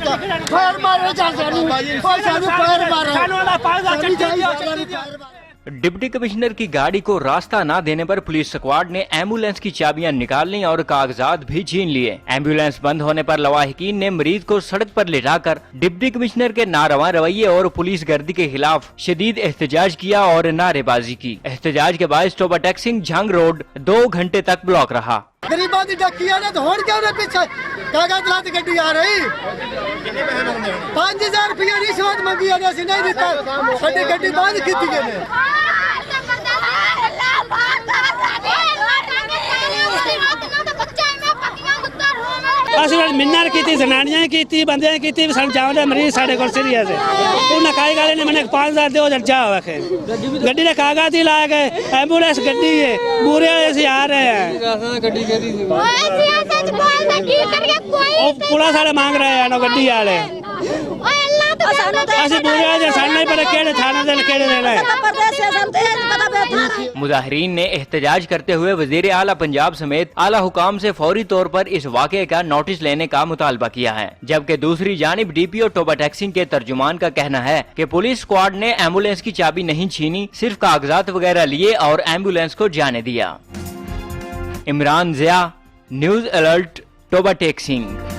Fire मारे fire मारे। Deputy commissioner की गाड़ी को रास्ता न देने पर पुलिस स्क्वाड ने एम्बुलेंस की चाबियां निकाल ली और कागजात भी छीन लिए। एम्बुलेंस बंद होने पर लवाहिकीन ने मरीज को सड़क पर लिटाकर डिप्टी कमिश्नर के नारवा रवैये और पुलिस गर्दी के खिलाफ शदीद एहतजाज किया और नारेबाजी की। एहतजाज के बाद टोबा टैक्सिंग झंग रोड 2 घंटे तक ब्लॉक रहा। गरीबां दी डकिया ने तो होण क्यों ने पीछे कागज लात गड्डी आ रही 5000 रुपया रिश्वत मंगी है, असि नहीं दिता, साडी गड्डी बंद कीती गई ने। मिन्नत की जनानियां की बंदे की सन जाओ मरीज साढ़े को सीरियस है। नकाई गाले ने मैंने 5000 दो जा गड्डी ने कागज ही ला गए। एम्बुलेंस गड्डी है पूरे ऐसे आ रहे हैं। पुलिस वाले मांग रहे हैं गड्डी वाले मुजाहिरीन ने एहतजाज करते हुए वजीर आला पंजाब समेत आला हुकाम से फौरी तौर पर इस वाक़े का नोटिस लेने का मुतालबा किया है, जबकि दूसरी जानिब डीपीओ टोबा टैक्सिंग के तर्जुमान का कहना है कि पुलिस स्क्वाड ने एम्बुलेंस की चाबी नहीं छीनी, सिर्फ कागजात वगैरह लिए और एम्बुलेंस को जाने दिया। इमरान जिया, न्यूज अलर्ट, टोबा टैक्सिंग।